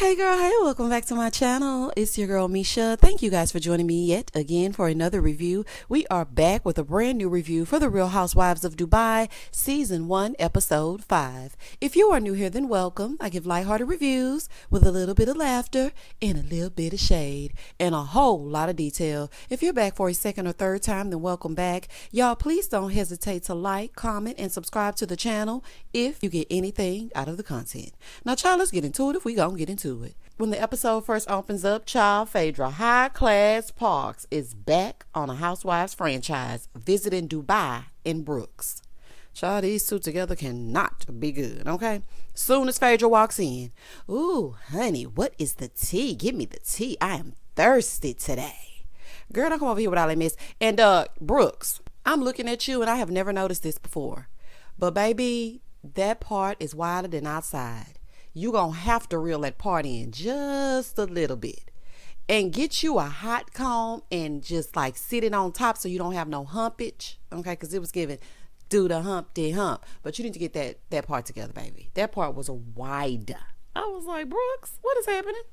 Hey girl, hey, welcome back to my channel. It's your girl Misha. Thank you guys for joining me yet again for another review. We are back with a brand new review for the Real Housewives of Dubai, Season 1, Episode 5. If you are new here, then welcome. I give lighthearted reviews with a little bit of laughter and a little bit of shade and a whole lot of detail. If you're back for a second or third time, then welcome back. Y'all, please don't hesitate to like, comment, and subscribe to the channel if you get anything out of the content. Now, child, let's get into it if we gonna get into it. When the episode first opens up, child, Phaedra High Class Parks is back on a Housewives franchise, visiting Dubai and Brooks. Child, these two together cannot be good, okay? Soon as Phaedra walks in, ooh, honey, what is the tea? Give me the tea. I am thirsty today. Girl, don't come over here with all that mess. And, Brooks, I'm looking at you and I have never noticed this before. But, baby, that part is wider than outside. You gonna have to reel that part in just a little bit and get you a hot comb and just like sit it on top so you don't have no humpage, okay? Because it was giving do the Humpty Hump, but you need to get that part together, baby. That part was wide. I was like, Brooks, what is happening?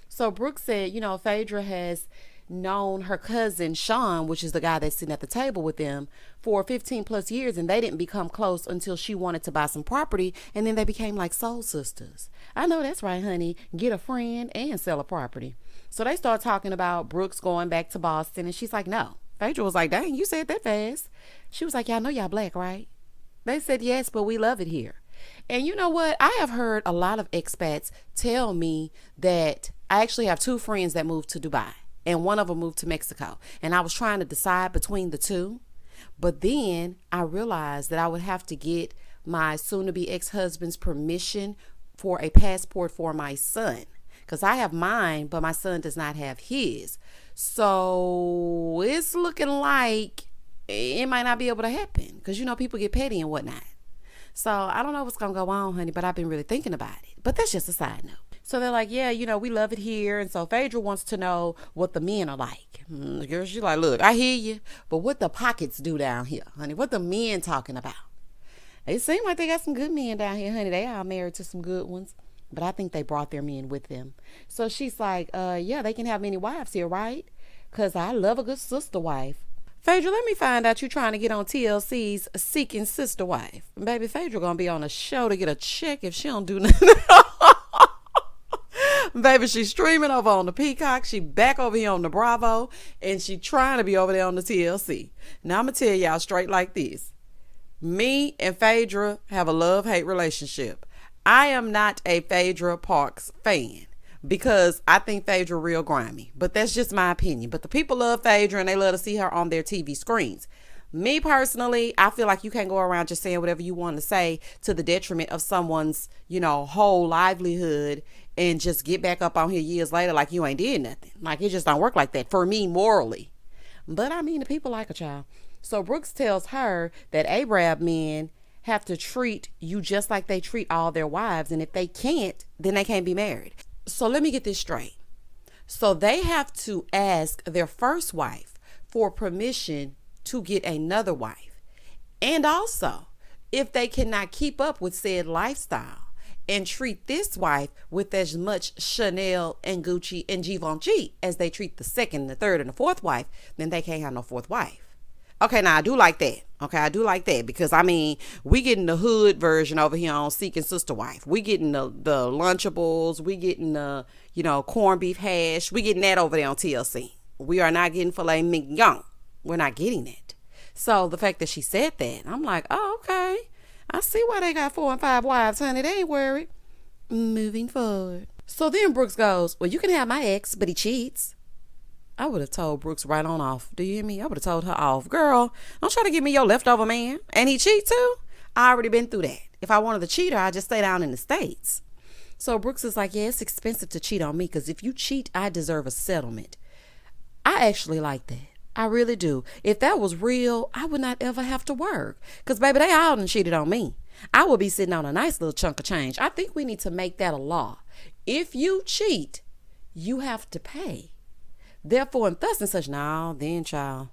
So Brooks said, you know, Phaedra has known her cousin Sean, which is the guy that's sitting at the table with them, for 15 plus years, and they didn't become close until she wanted to buy some property, and then they became like soul sisters. I know that's right, honey. Get a friend and sell a property. So they start talking about Brooks going back to Boston, and she's like, no. Phaedra was like, dang, you said that fast. She was like, y'all know y'all black, right? They said yes, but we love it here. And you know what? I have heard a lot of expats tell me that I actually have two friends that moved to Dubai, and one of them moved to Mexico. And I was trying to decide between the two. But then I realized that I would have to get my soon-to-be ex-husband's permission for a passport for my son. Because I have mine, but my son does not have his. So it's looking like it might not be able to happen. Because, you know, people get petty and whatnot. So I don't know what's going to go on, honey, but I've been really thinking about it. But that's just a side note. So they're like, yeah, you know, we love it here. And so Phaedra wants to know what the men are like. Girl, she's like, look, I hear you, but what the pockets do down here, honey? What the men talking about? It seems like they got some good men down here, honey. They all married to some good ones. But I think they brought their men with them. So she's like, yeah, they can have many wives here, right? Because I love a good sister wife. Phaedra, let me find out you trying to get on TLC's Seeking Sister Wife. Baby, Phaedra gonna be on a show to get a check if she don't do nothing. Baby, she's streaming over on the Peacock. She back over here on the Bravo. And she trying to be over there on the TLC. Now, I'm going to tell y'all straight like this. Me and Phaedra have a love-hate relationship. I am not a Phaedra Parks fan because I think Phaedra real grimy. But that's just my opinion. But the people love Phaedra and they love to see her on their TV screens. Me personally, I feel like you can't go around just saying whatever you want to say to the detriment of someone's, you know, whole livelihood and just get back up on here years later like you ain't did nothing. Like, it just don't work like that for me morally. But I mean, the people like a child. So Brooks tells her that Arab men have to treat you just like they treat all their wives. And if they can't, then they can't be married. So let me get this straight. So they have to ask their first wife for permission to get another wife. And also, if they cannot keep up with said lifestyle and treat this wife with as much Chanel and Gucci and Givenchy as they treat the second, the third, and the fourth wife, then they can't have no fourth wife. Okay, now I do like that. Okay, I do like that because, I mean, we getting the hood version over here on Seeking Sister Wife. We getting the Lunchables. We getting the, you know, corned beef hash. We getting that over there on TLC. We are not getting filet mignon. We're not getting it. So the fact that she said that, I'm like, oh, okay. I see why they got 4 and 5 wives, honey. They ain't worried. Moving forward. So then Brooks goes, well, you can have my ex, but he cheats. I would have told Brooks right on off. Do you hear me? I would have told her off. Girl, don't try to give me your leftover man. And he cheat too? I already been through that. If I wanted to cheat her, I'd just stay down in the States. So Brooks is like, yeah, it's expensive to cheat on me because if you cheat, I deserve a settlement. I actually like that. I really do. If that was real, I would not ever have to work. Because, baby, they all done cheated on me. I would be sitting on a nice little chunk of change. I think we need to make that a law. If you cheat, you have to pay. Therefore, and thus and such, now, then, child,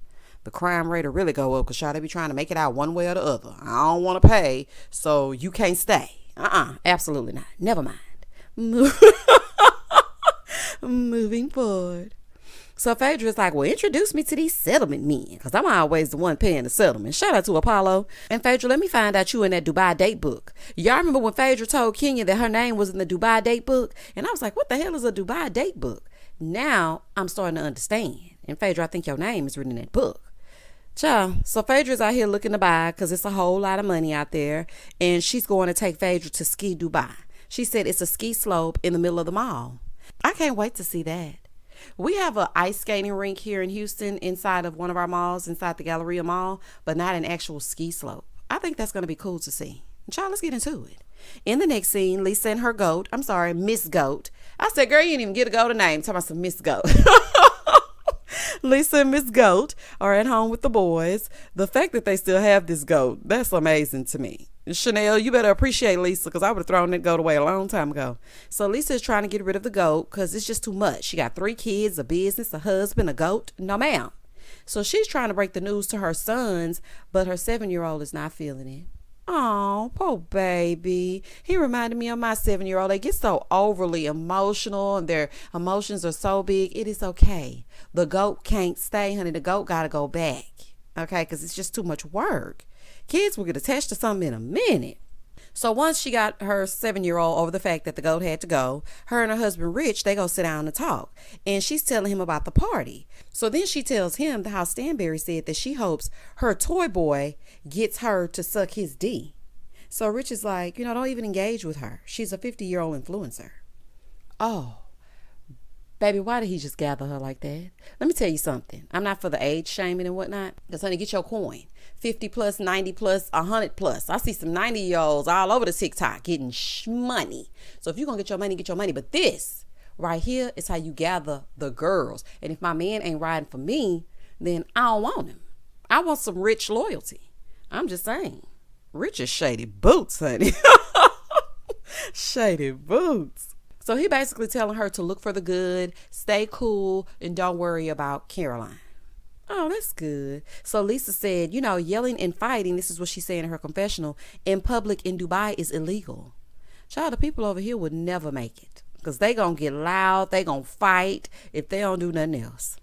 the crime rate will really go up because, child, they be trying to make it out one way or the other. I don't want to pay, so you can't stay. Absolutely not. Never mind. So Phaedra's like, well, introduce me to these settlement men, because I'm always the one paying the settlement. Shout out to Apollo. And Phaedra, let me find out you in that Dubai date book. Y'all remember when Phaedra told Kenya that her name was in the Dubai date book? And I was like, what the hell is a Dubai date book? Now I'm starting to understand. And Phaedra, I think your name is written in that book. Child, so Phaedra's out here looking to buy because it's a whole lot of money out there. And she's going to take Phaedra to Ski Dubai. She said it's a ski slope in the middle of the mall. I can't wait to see that. We have an ice skating rink here in Houston inside of one of our malls, inside the Galleria Mall, but not an actual ski slope. I think that's going to be cool to see. Child, let's get into it. In the next scene, Lisa and her goat, Miss Goat. I said, girl, you didn't even get a goat a name. Talking about some Miss Goat. Lisa and Miss Goat are at home with the boys. The fact that they still have this goat, that's amazing to me. Chanel, you better appreciate Lisa, because I would have thrown that goat away a long time ago. So Lisa is trying to get rid of the goat because it's just too much. She got 3 kids, a business, a husband, a goat. No, ma'am. So she's trying to break the news to her sons, but her 7-year-old is not feeling it. Oh, poor baby. He reminded me of my 7-year-old. They get so overly emotional and their emotions are so big. It is okay. The goat can't stay, honey. The goat got to go back. Okay, because it's just too much work. Kids will get attached to something in a minute. So once she got her 7-year-old over the fact that the goat had to go, her and her husband Rich, they go sit down and talk. And she's telling him about the party. So then she tells him how Stanberry said that she hopes her toy boy gets her to suck his D. So Rich is like, don't even engage with her. She's a 50-year-old influencer. Oh, baby, why did he just gather her like that? Let me tell you something. I'm not for the age shaming and whatnot. Because, honey, get your coin. 50 plus, 90 plus, 100 plus. I see some 90-year-olds all over the TikTok getting money. So if you're going to get your money, get your money. But this right here is how you gather the girls. And if my man ain't riding for me, then I don't want him. I want some Rich loyalty. I'm just saying. Rich is shady boots, honey. Shady boots. So he basically telling her to look for the good, stay cool, and don't worry about Caroline. Oh, that's good. So Lisa said, yelling and fighting, this is what she's saying in her confessional, in public in Dubai is illegal. Child, the people over here would never make it because they gonna get loud, they gonna fight if they don't do nothing else.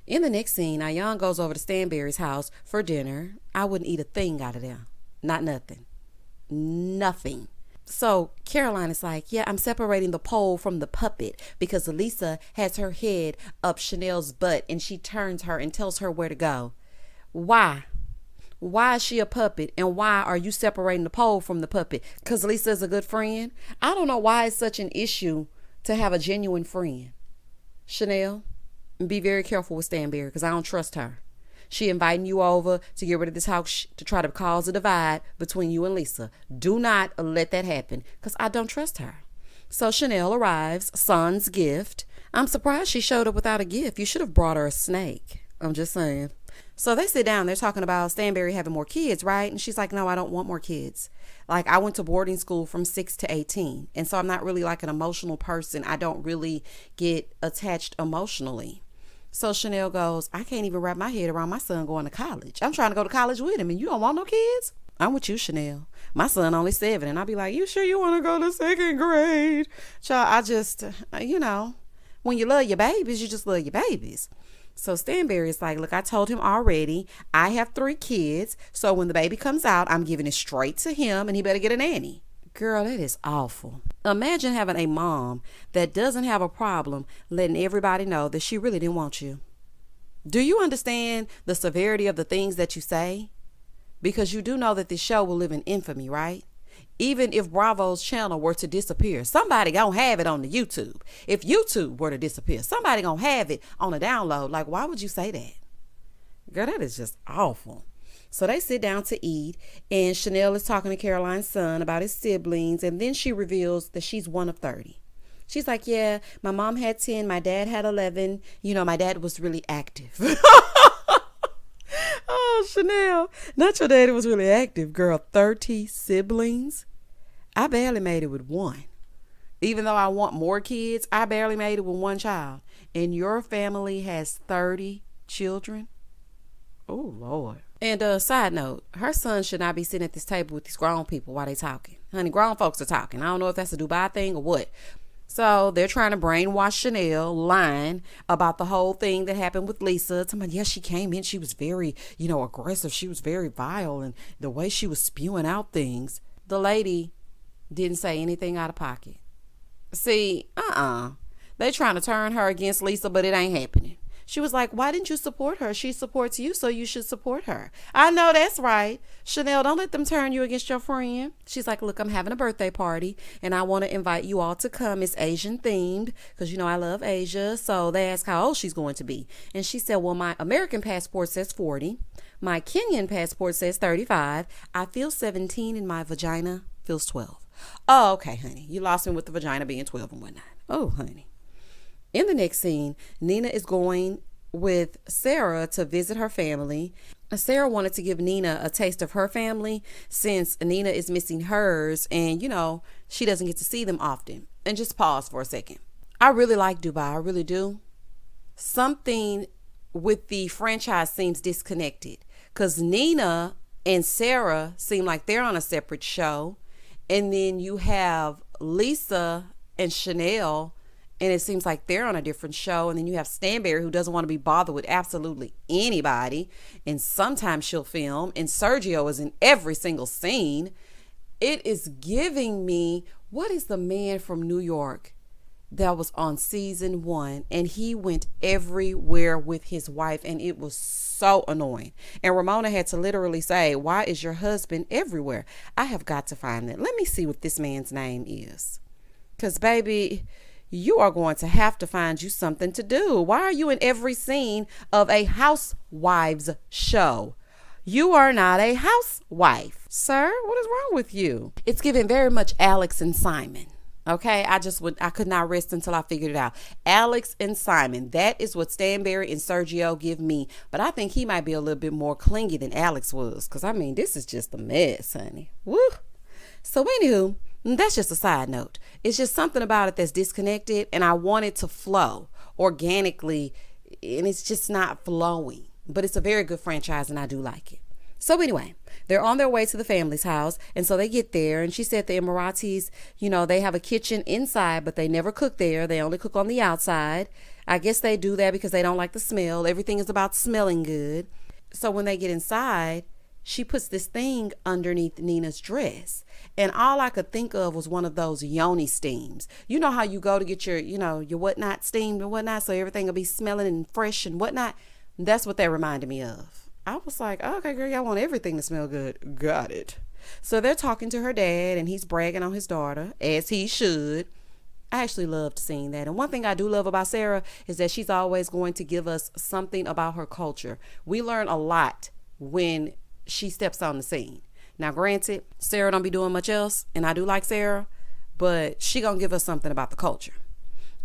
In the next scene, Ayan goes over to Stanberry's house for dinner. I wouldn't eat a thing out of there. Not nothing. Nothing. So Caroline is like, yeah, I'm separating the pole from the puppet because Lisa has her head up Chanel's butt and she turns her and tells her where to go. Why? Why is she a puppet and why are you separating the pole from the puppet? Because Lisa is a good friend? I don't know why it's such an issue to have a genuine friend. Chanel, be very careful with Stanberry because I don't trust her. She inviting you over to get rid of this house to try to cause a divide between you and Lisa. Do not let that happen because I don't trust her. So Chanel arrives, son's gift. I'm surprised she showed up without a gift. You should have brought her a snake. I'm just saying. So they sit down. They're talking about Stanberry having more kids, right? And she's like, no, I don't want more kids. Like, I went to boarding school from 6 to 18. And so I'm not really like an emotional person. I don't really get attached emotionally. So Chanel goes, I can't even wrap my head around my son going to college. I'm trying to go to college with him and you don't want no kids? I'm with you, Chanel. My son only 7 and I'll be like, you sure you want to go to 2nd grade? Child, I just, when you love your babies, you just love your babies. So Stanberry is like, look, I told him already, I have 3 kids. So when the baby comes out, I'm giving it straight to him and he better get a nanny. Girl, that is awful. Imagine having a mom that doesn't have a problem letting everybody know that she really didn't want you. Do you understand the severity of the things that you say? Because you do know that this show will live in infamy, right? Even if Bravo's channel were to disappear, somebody gonna have it on the YouTube. If YouTube were to disappear, somebody gonna have it on a download. Like, why would you say that? Girl, that is just awful. So they sit down to eat, and Chanel is talking to Caroline's son about his siblings, and then she reveals that she's one of 30. She's like, yeah, my mom had 10, my dad had 11. My dad was really active. Oh, Chanel, not your daddy was really active, girl. 30 siblings? I barely made it with 1. Even though I want more kids, I barely made it with 1 child. And your family has 30 children? Oh, Lord. And side note, her son should not be sitting at this table with these grown people while they talking. Honey, grown folks are talking. I don't know if that's a Dubai thing or what. So they're trying to brainwash Chanel, lying about the whole thing that happened with Lisa. Somebody, yes, she came in. She was very, aggressive. She was very vile. And the way she was spewing out things, the lady didn't say anything out of pocket. See, they trying to turn her against Lisa, but it ain't happening. She was like, why didn't you support her? She supports you, so you should support her. I know that's right. Chanel, don't let them turn you against your friend. She's like, look, I'm having a birthday party, and I want to invite you all to come. It's Asian themed, because, I love Asia. So they asked how old she's going to be. And she said, well, my American passport says 40. My Kenyan passport says 35. I feel 17, and my vagina feels 12. Oh, okay, honey. You lost me with the vagina being 12 and whatnot. Oh, honey. In the next scene, Nina is going with Sarah to visit her family. Sarah wanted to give Nina a taste of her family since Nina is missing hers and, she doesn't get to see them often. And just pause for a second. I really like Dubai. I really do. Something with the franchise seems disconnected because Nina and Sarah seem like they're on a separate show. And then you have Lisa and Chanel, and it seems like they're on a different show. And then you have Stanberry, who doesn't want to be bothered with absolutely anybody. And sometimes she'll film. And Sergio is in every single scene. It is giving me, what is the man from New York that was on season 1? And he went everywhere with his wife. And it was so annoying. And Ramona had to literally say, why is your husband everywhere? I have got to find that. Let me see what this man's name is. Because, baby, you are going to have to find you something to do. Why are you in every scene of a Housewives show? You are not a housewife, sir. What is wrong with you? It's giving very much Alex and Simon. Okay, I could not rest until I figured it out. Alex and Simon, that is what Stanberry and Sergio give me. But I think he might be a little bit more clingy than Alex was. Because, this is just a mess, honey. Woo. So, anywho, that's just a side note. It's just something about it that's disconnected. And I want it to flow organically. And it's just not flowing. But it's a very good franchise and I do like it. So anyway, they're on their way to the family's house. And so they get there. And she said the Emiratis, they have a kitchen inside, but they never cook there. They only cook on the outside. I guess they do that because they don't like the smell. Everything is about smelling good. So when they get inside, she puts this thing underneath Nina's dress. And all I could think of was one of those yoni steams. You know how you go to get your, your whatnot steamed and whatnot, so everything will be smelling and fresh and whatnot. That's what that reminded me of. I was like, okay, girl, y'all want everything to smell good. Got it. So they're talking to her dad and he's bragging on his daughter, as he should. I actually loved seeing that. And one thing I do love about Sarah is that she's always going to give us something about her culture. We learn a lot when she steps on the scene. Now, granted, Sarah don't be doing much else, and I do like Sarah, but she gonna give us something about the culture.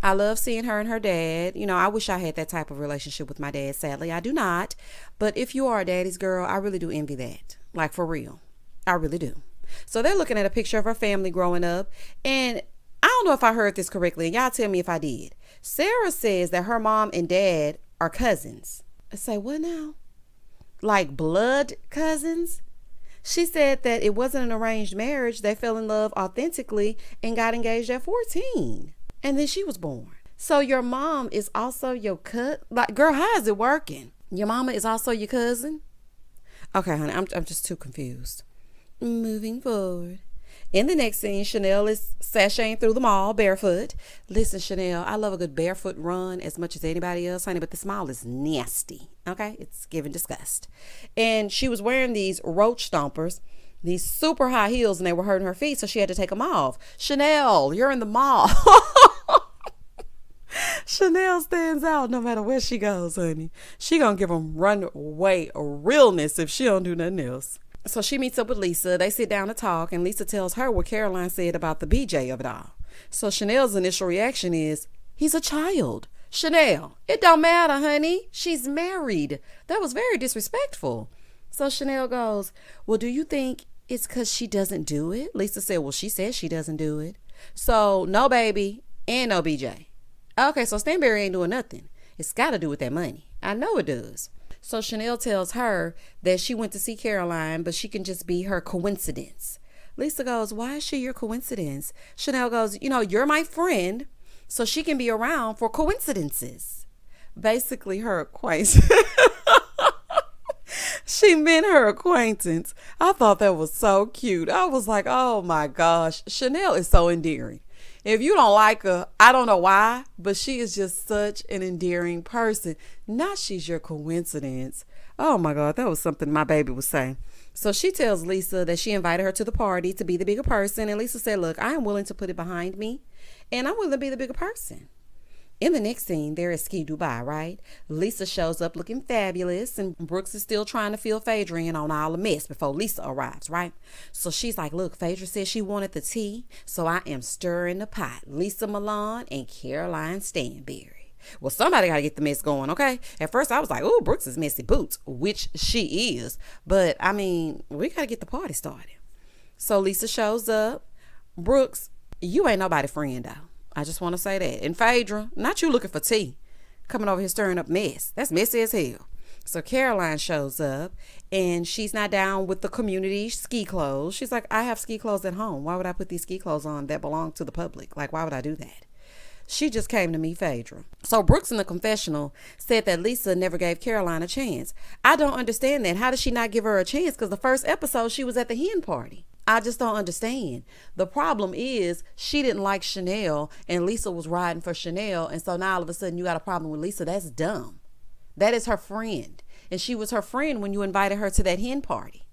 I love seeing her and her dad. I wish I had that type of relationship with my dad. Sadly, I do not. But if you are a daddy's girl, I really do envy that. Like, for real. I really do. So they're looking at a picture of her family growing up. And I don't know if I heard this correctly. And y'all tell me if I did. Sarah says that her mom and dad are cousins. I say, what now? Like blood cousins? She said that it wasn't an arranged marriage. They fell in love authentically and got engaged at 14. And then she was born. So your mom is also your cousin? Like, girl, how is it working? Your mama is also your cousin? Okay, honey, I'm just too confused. Moving forward. In the next scene, Chanel is sashaying through the mall barefoot. Listen, Chanel, I love a good barefoot run as much as anybody else, honey, but this mall is nasty. Okay? It's giving disgust. And she was wearing these roach stompers, these super high heels, and they were hurting her feet, so she had to take them off. Chanel, you're in the mall. Chanel stands out no matter where she goes, honey. She gonna give them runway realness if she don't do nothing else. So she meets up with Lisa. They sit down to talk, and Lisa tells her what Caroline said about the BJ of it all. So Chanel's initial reaction is, he's a child. Chanel, it don't matter, honey. She's married. That was very disrespectful. So Chanel goes, well, do you think it's because she doesn't do it? Lisa said, well, she says she doesn't do it. So no baby and no BJ. Okay, so Stanberry ain't doing nothing. It's got to do with that money. I know it does. So Chanel tells her that she went to see Caroline, but she can just be her coincidence. Lisa goes, why is she your coincidence? Chanel goes, you're my friend. so she can be around for coincidences. Basically, her acquaintance. She meant her acquaintance. I thought that was so cute. I was like, oh my gosh, Chanel is so endearing. If you don't like her, I don't know why, but she is just such an endearing person. Not she's your coincidence. Oh my God, that was something my baby was saying. So she tells Lisa that she invited her to the party to be the bigger person. And Lisa said, look, I am willing to put it behind me and I'm willing to be the bigger person. In the next scene, they're at Ski Dubai, right? Lisa shows up looking fabulous, and Brooks is still trying to fill Phaedra in on all the mess before Lisa arrives, right? So she's like, look, Phaedra said she wanted the tea, so I am stirring the pot. Lisa Milan and Caroline Stanberry. Well, somebody got to get the mess going, okay? At first, I was like, oh, Brooks is messy boots, which she is. But, I mean, we got to get the party started. So Lisa shows up. Brooks, you ain't nobody friend, though. I just want to say that. And Phaedra, not you looking for tea. Coming over here stirring up mess. That's messy as hell. So Caroline shows up and she's not down with the community ski clothes. She's like, I have ski clothes at home. Why would I put these ski clothes on that belong to the public? Like, why would I do that? She just came to meet Phaedra. So Brooks in the confessional said that Lisa never gave Caroline a chance. I don't understand that. How did she not give her a chance? Because the first episode she was at the hen party. I just don't understand. The problem is she didn't like Chanel and Lisa was riding for Chanel. And so now all of a sudden you got a problem with Lisa. That's dumb. That is her friend. And she was her friend when you invited her to that hen party.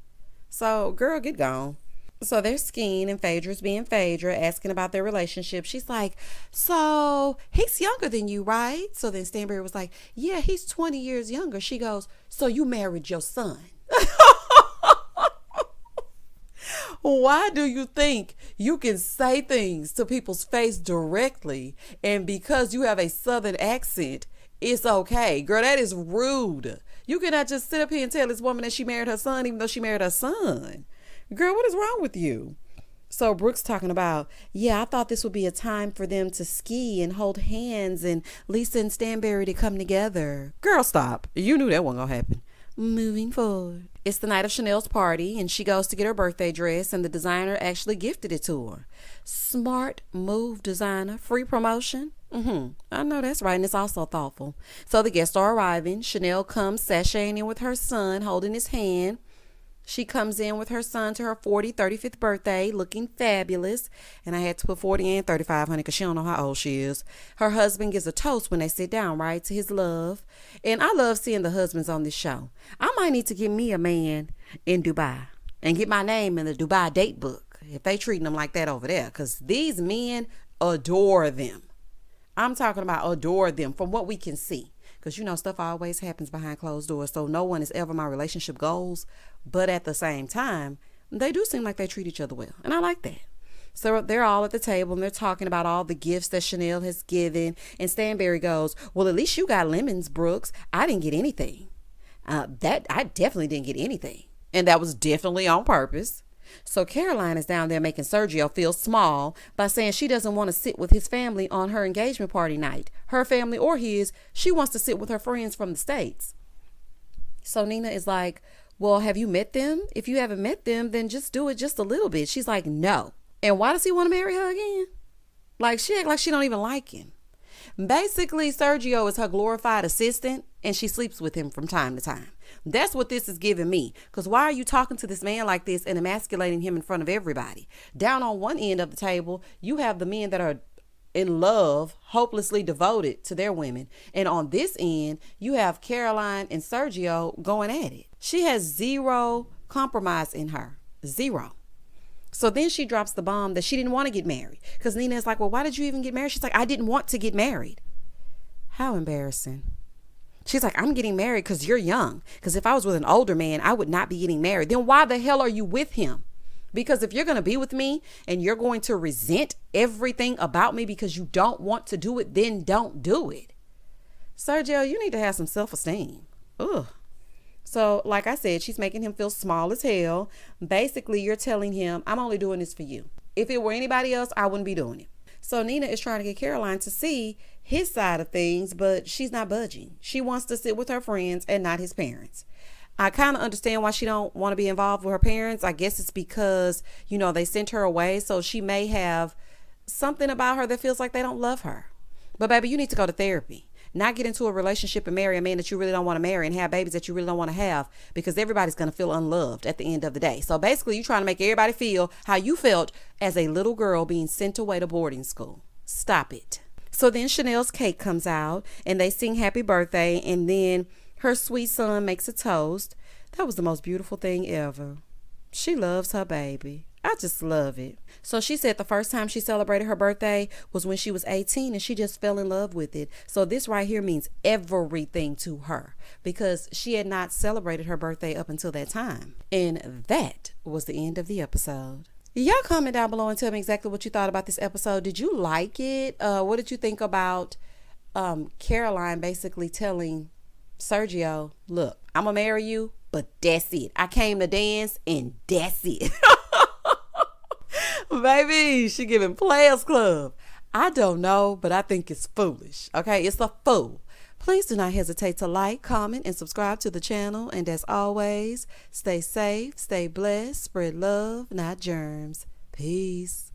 So girl, get gone. So they're skiing and Phaedra's being Phaedra, asking about their relationship. She's like, so he's younger than you, right? So then Stanberry was like, yeah, he's 20 years younger. She goes, so you married your son. Why do you think you can say things to people's face directly and because you have a southern accent, it's okay? Girl, that is rude. You cannot just sit up here and tell this woman that she married her son even though she married her son. Girl, what is wrong with you? So Brooks talking about, yeah, I thought this would be a time for them to ski and hold hands and Lisa and Stanberry to come together. Girl, stop. You knew that wasn't going to happen. Moving forward. It's the night of Chanel's party and she goes to get her birthday dress and the designer actually gifted it to her. Smart move, designer. Free promotion. I know that's right, and it's also thoughtful. So the guests are arriving. Chanel comes sashaying in with her son, holding his hand. She comes in with her son to her 35th birthday, looking fabulous. And I had to put 40 and 35, honey, because she don't know how old she is. Her husband gives a toast when they sit down, right, to his love. And I love seeing the husbands on this show. I might need to get me a man in Dubai and get my name in the Dubai date book if they treating them like that over there, because these men adore them. I'm talking about adore them from what we can see. Because, you know, stuff always happens behind closed doors. So no one is ever my relationship goals. But at the same time, they do seem like they treat each other well. And I like that. So they're all at the table and they're talking about all the gifts that Chanel has given. And Stanberry goes, well, at least you got lemons, Brooks. I didn't get anything. I definitely didn't get anything. And that was definitely on purpose. So Caroline is down there making Sergio feel small by saying she doesn't want to sit with his family on her engagement party night. Her family or his, she wants to sit with her friends from the States. So Nina is like, well, have you met them? If you haven't met them, then just do it just a little bit. She's like, no. And why does he want to marry her again? Like she act like she don't even like him. Basically, Sergio is her glorified assistant and she sleeps with him from time to time. That's what this is giving me. Because why are you talking to this man like this and emasculating him in front of everybody? Down on one end of the table, you have the men that are in love, hopelessly devoted to their women. And on this end, you have Caroline and Sergio going at it. She has zero compromise in her. Zero. So then she drops the bomb that she didn't want to get married. Because Nina is like, well, why did you even get married? She's like, I didn't want to get married. How embarrassing. She's like, I'm getting married because you're young. Because if I was with an older man, I would not be getting married. Then why the hell are you with him? Because if you're going to be with me and you're going to resent everything about me because you don't want to do it, then don't do it. Sergio, you need to have some self-esteem. Ugh. So like I said, she's making him feel small as hell. Basically, you're telling him, I'm only doing this for you. If it were anybody else, I wouldn't be doing it. So Nina is trying to get Caroline to see his side of things, but she's not budging. She wants to sit with her friends and not his parents. I kind of understand why she don't want to be involved with her parents. I guess it's because, you know, they sent her away. So she may have something about her that feels like they don't love her. But baby, you need to go to therapy. Not get into a relationship and marry a man that you really don't want to marry and have babies that you really don't want to have, because everybody's going to feel unloved at the end of the day. So basically, you're trying to make everybody feel how you felt as a little girl being sent away to boarding school. Stop it. So then Chanel's cake comes out and they sing happy birthday, and then her sweet son makes a toast. That was the most beautiful thing ever. She loves her baby. I just love it. So she said the first time she celebrated her birthday was when she was 18, and she just fell in love with it. So this right here means everything to her, because she had not celebrated her birthday up until that time. And that was the end of the episode. Y'all comment down below and tell me exactly what you thought about this episode. Did you like it? What did you think about Caroline basically telling Sergio, look, I'm gonna marry you, but that's it. I came to dance and that's it. Baby, she giving Players Club. I don't know, but I think it's foolish. Okay, it's a fool. Please do not hesitate to like, comment, and subscribe to the channel. And as always, stay safe, stay blessed, spread love, not germs. Peace.